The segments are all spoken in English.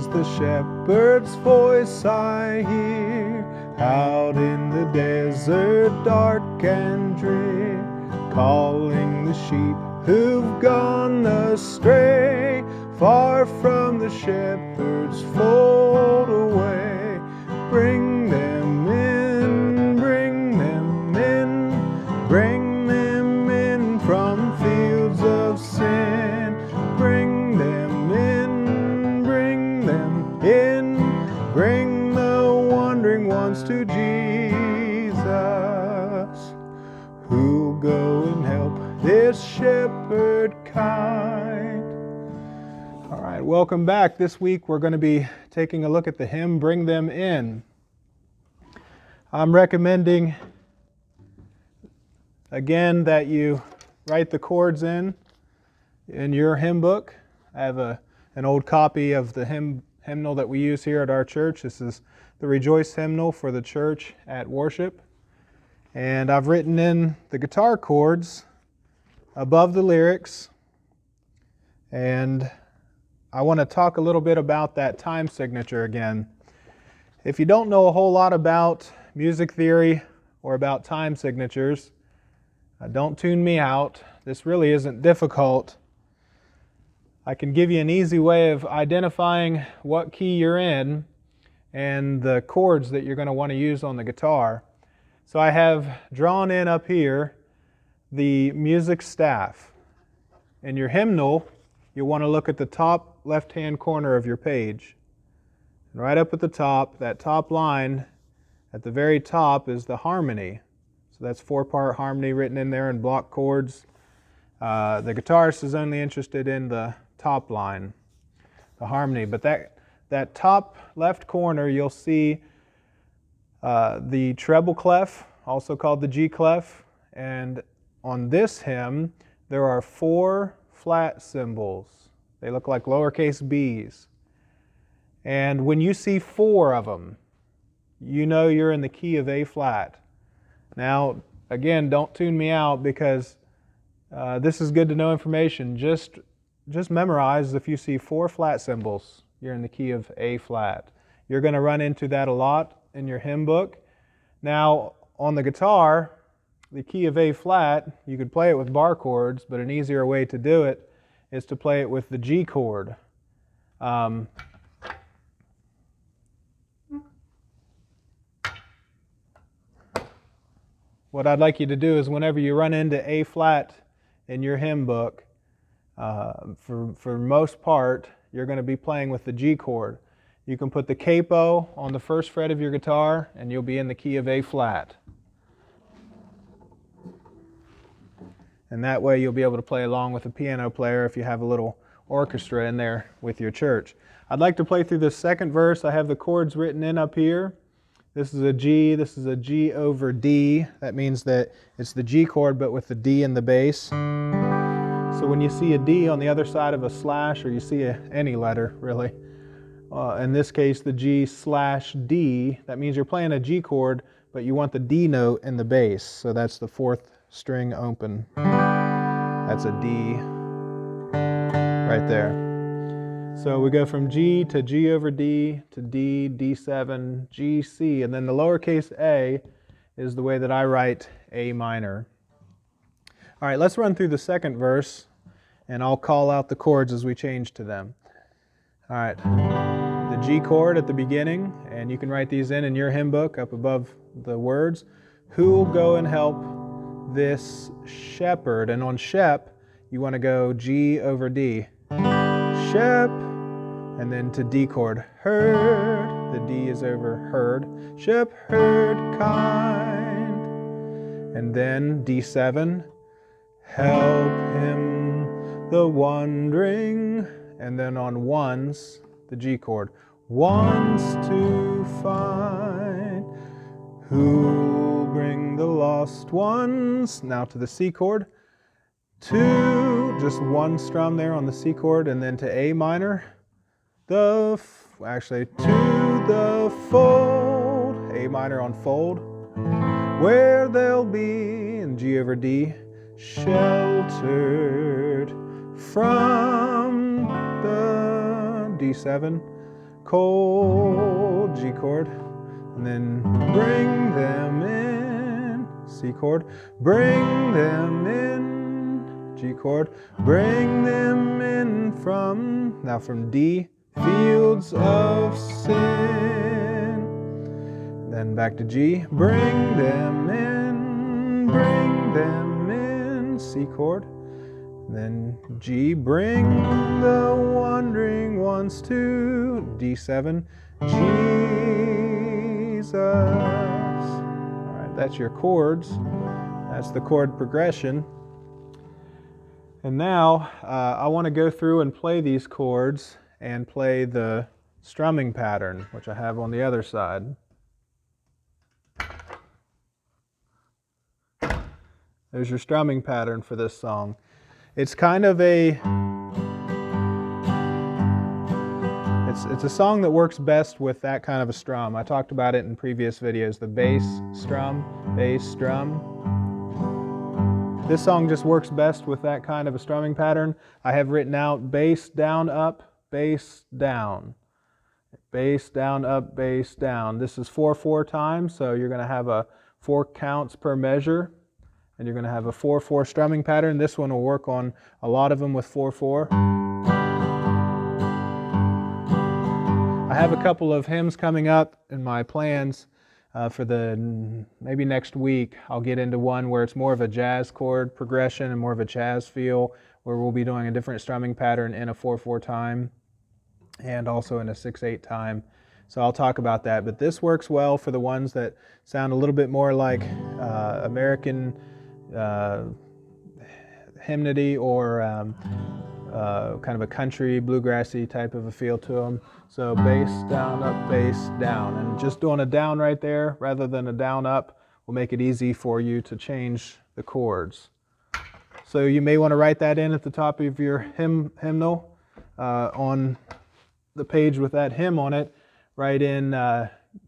'tis the shepherd's voice I hear, out in the desert dark and drear, calling the sheep who've gone astray, far from the shepherd's fold away. Bring them in, bring them in, bring them in from fields of sin. Bring them in, bring them in, bring the wandering ones to Jesus, who'll go and help this shepherd kind. All right, welcome back. This week we're going to be taking a look at the hymn, Bring Them In. I'm recommending, again, that you write the chords in your hymn book. I have an old copy of the hymnal that we use here at our church. This is the Rejoice hymnal for the church at worship. And I've written in the guitar chords above the lyrics. And I want to talk a little bit about that time signature again. If you don't know a whole lot about music theory or about time signatures, don't tune me out. This really isn't difficult. I can give you an easy way of identifying what key you're in and the chords that you're going to want to use on the guitar. So I have drawn in up here the music staff. In your hymnal, you'll want to look at the top left-hand corner of your page. And right up at the top, that top line, at the very top is the harmony. So that's 4-part harmony written in there in block chords. The guitarist is only interested in the top line, the harmony. But that top left corner, you'll see the treble clef, also called the G clef. And on this hymn, there are 4 flat cymbals. They look like lowercase b's. And when you see 4 of them, you know you're in the key of A flat. Now, again, don't tune me out because this is good to know information. Just memorize if you see 4 flat cymbals, you're in the key of A flat. You're going to run into that a lot in your hymn book. Now, on the guitar, the key of A flat, you could play it with bar chords, but an easier way to do it is to play it with the G chord. What I'd like you to do is whenever you run into A flat in your hymn book, for most part, you're going to be playing with the G chord. You can put the capo on the first fret of your guitar and you'll be in the key of A flat. And that way you'll be able to play along with a piano player if you have a little orchestra in there with your church. I'd like to play through the second verse. I have the chords written in up here. This is a G, this is a G over D. That means that it's the G chord but with the D in the bass. So when you see a D on the other side of a slash, or you see any letter really, in this case the G slash D, that means you're playing a G chord but you want the D note in the bass. So that's the 4th string open. That's a D right there. So we go from G to G over D to D, D7, G, C, and then the lowercase a is the way that I write A minor. All right, let's run through the second verse, and I'll call out the chords as we change to them. All right, the G chord at the beginning, and you can write these in your hymn book up above the words. Who will go and help this shepherd? And on shep, you want to go G over D. Shep, and then to D chord, herd, the D is over herd, shepherd kind, and then D7, help him the wandering, and then on ones, the G chord, ones to find, who'll bring the lost ones, now to the C chord, to, just one strum there on the C chord, and then to A minor, to the fold, A minor on fold, where they'll be, in G over D, sheltered from the D7, cold, G chord, and then bring them in, C chord, bring them in, G chord, bring them in from D, fields of sin. Then back to G, bring them in, C chord. Then G, bring the wandering ones to D7, Jesus. All right, that's your chords. That's the chord progression. And now I want to go through and play these chords and play the strumming pattern, which I have on the other side. There's your strumming pattern for this song. It's kind of it's a song that works best with that kind of a strum. I talked about it in previous videos, the bass strum. This song just works best with that kind of a strumming pattern. I have written out bass down, up, bass down. Bass down, up, bass down. This is 4/4 time, so you're going to have 4 counts per measure. And you're going to have a 4/4 strumming pattern. This one will work on a lot of them with 4/4. I have a couple of hymns coming up in my plans for maybe next week. I'll get into one where it's more of a jazz chord progression and more of a jazz feel, where we'll be doing a different strumming pattern in a 4/4 time and also in a 6/8 time. So I'll talk about that. But this works well for the ones that sound a little bit more like American hymnody or kind of a country bluegrassy type of a feel to them. So bass down, up, bass down, and just doing a down right there rather than a down up will make it easy for you to change the chords. So you may want to write that in at the top of your hymnal on the page with that hymn on it. Write in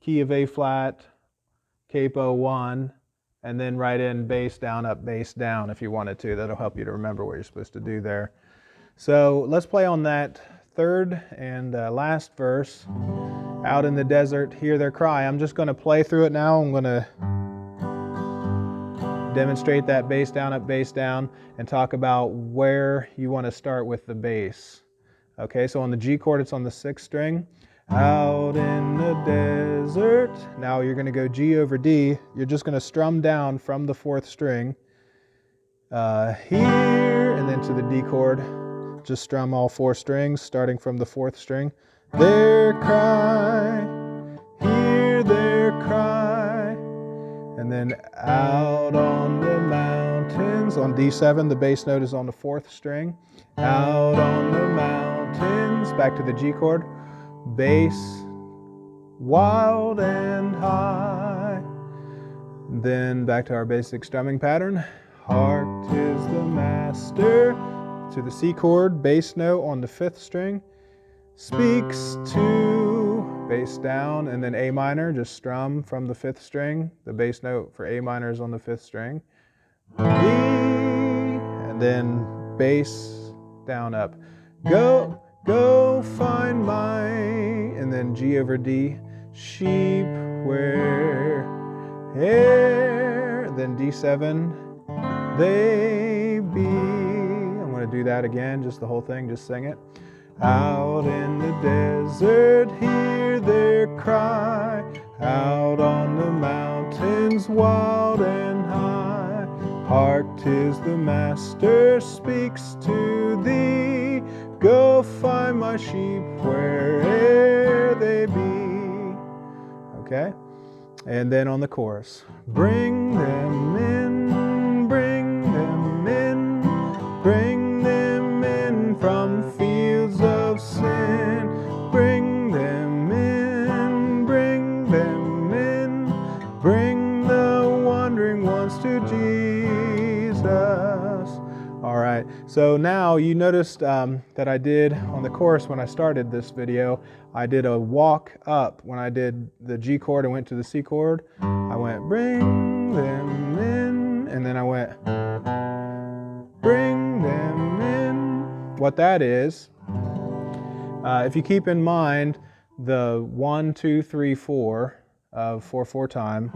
key of A flat, capo 1. And then write in bass down, up, bass down if you wanted to. That'll help you to remember what you're supposed to do there. So let's play on that third and last verse. Out in the desert, hear their cry. I'm just going to play through it now. I'm going to demonstrate that bass down, up, bass down, and talk about where you want to start with the bass. Okay, so on the G chord, it's on the 6th string. Out in the desert. Now you're going to go G over D. You're just going to strum down from the 4th string. Here, and then to the D chord. Just strum all 4 strings, starting from the 4th string. Their cry, hear their cry. And then out on the mountains. On D7, the bass note is on the 4th string. Out on the mountains. Back to the G chord. Bass, wild and high. Then back to our basic strumming pattern. Heart is the master. To the C chord, bass note on the 5th string. Speaks to, bass down, and then A minor, just strum from the 5th string. The bass note for A minor is on the 5th string. D, and then bass down, up. Go find my, and then G over D, sheep where, then D7, they be. I'm going to do that again, just the whole thing, just sing it. Out in the desert, hear their cry. Out on the mountains, wild and high. Heart is the master, speaks to thee. Go find my sheep where'er they be. Okay? And then on the chorus. Bring them in, bring them in, bring them in from fields of sin. Bring them in, bring them in, bring the wandering ones to Jesus. All right, so now you noticed that I did on the chorus when I started this video, I did a walk up. When I did the G chord and went to the C chord, I went bring them in, and then I went bring them in. What that is, if you keep in mind, the 1, 2, 3, 4 of 4/4 time.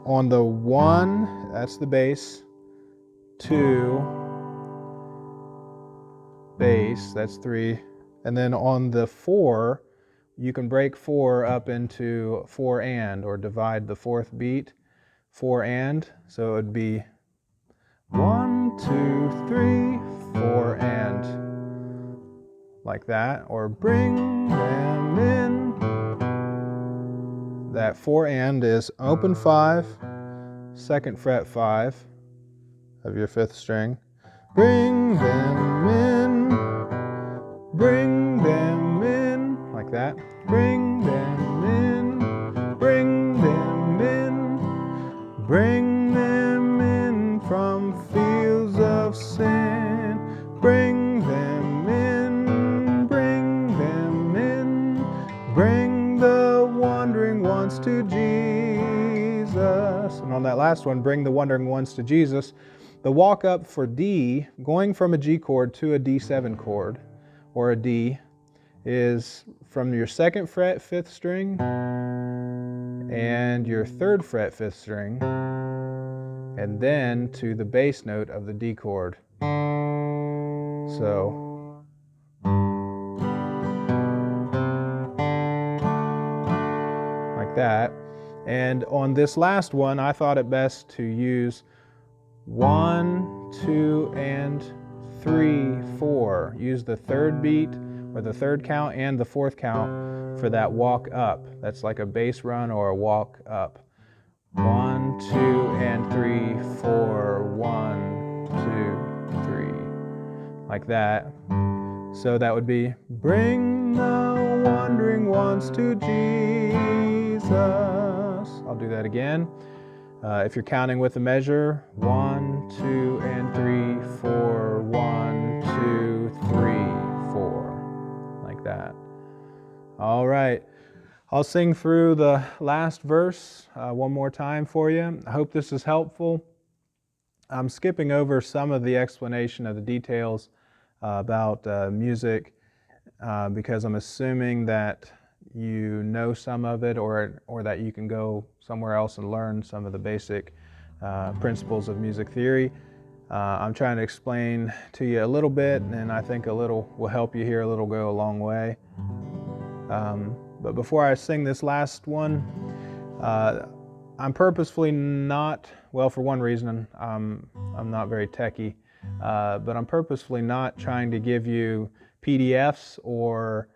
On the 1, that's the bass. 2, bass, that's 3. And then on the 4, you can break 4 up into 4 and, or divide the 4th beat, 4 and. So it would be 1, 2, 3, 4 and, like that. Or bring them in. That 4 and is open 5, 2nd fret 5 of your 5th string. Bring them in, bring them in, like that. Bring them in, bring them in, bring them in from fields of sin. Bring them in, bring them in, bring the wandering ones to Jesus. And on that last one, bring the wandering ones to Jesus. The walk up for D, going from a G chord to a D7 chord, or a D, is from your 2nd fret 5th string and your 3rd fret 5th string, and then to the bass note of the D chord. So, like that. And on this last one, I thought it best to use 1, 2, and 3, 4. Use the 3rd beat, or the 3rd count, and the 4th count for that walk up. That's like a bass run or a walk up. 1, 2, and 3, 4. 1, 2, 3. Like that. So that would be, bring the wandering ones to Jesus. I'll do that again. If you're counting with a measure, 1, 2, and 3, 4. 1, 2, 3, 4. Like that. All right. I'll sing through the last verse one more time for you. I hope this is helpful. I'm skipping over some of the explanation of the details about music because I'm assuming that you know some of it, or that you can go somewhere else and learn some of the basic principles of music theory. I'm trying to explain to you a little bit, and I think a little will help you here. A little go a long way. But before I sing this last one, I'm purposefully not, well, for one reason, I'm not very techy, but I'm purposefully not trying to give you PDFs or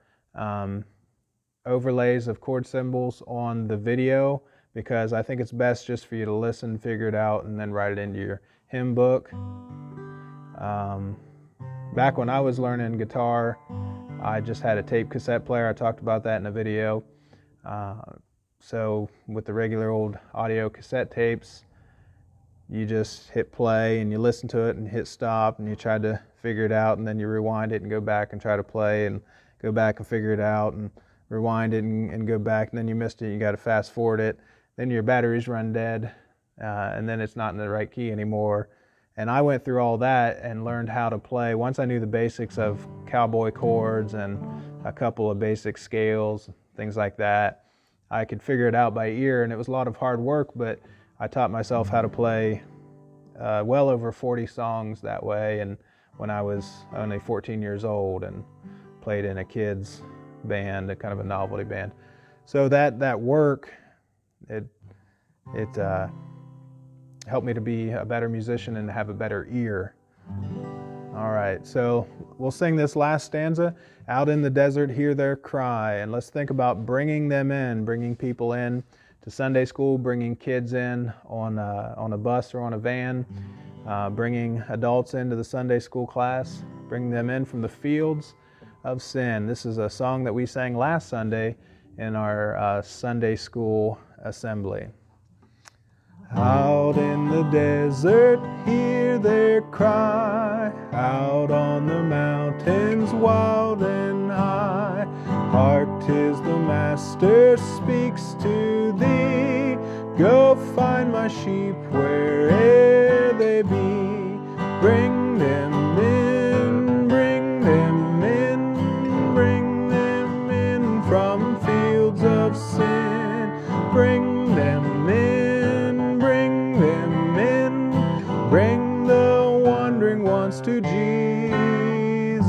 overlays of chord symbols on the video, because I think it's best just for you to listen, figure it out, and then write it into your hymn book. Back when I was learning guitar, I just had a tape cassette player. I talked about that in a video. So with the regular old audio cassette tapes, you just hit play and you listen to it and hit stop and you try to figure it out, and then you rewind it and go back and try to play and go back and figure it out and rewind it and go back, and then you missed it, you got to fast forward it, then your batteries run dead, and then it's not in the right key anymore. And I went through all that and learned how to play. Once I knew the basics of cowboy chords and a couple of basic scales, things like that, I could figure it out by ear, and it was a lot of hard work, but I taught myself how to play well over 40 songs that way, and when I was only 14 years old, and played in a kids band, a kind of a novelty band. So that work, it helped me to be a better musician and have a better ear. All right, so we'll sing this last stanza. Out in the desert, hear their cry. And let's think about bringing them in, bringing people in to Sunday school, bringing kids in on a bus or on a van, bringing adults into the Sunday school class, bringing them in from the fields of sin. This is a song that we sang last Sunday in our Sunday school assembly. Out in the desert, hear their cry. Out on the mountains, wild and high. Hark, 'tis the Master speaks to thee. Go find my sheep where'er they be. Bring them in, bring them in, bring them of sin. Bring them in, bring them in, bring the wandering ones to Jesus.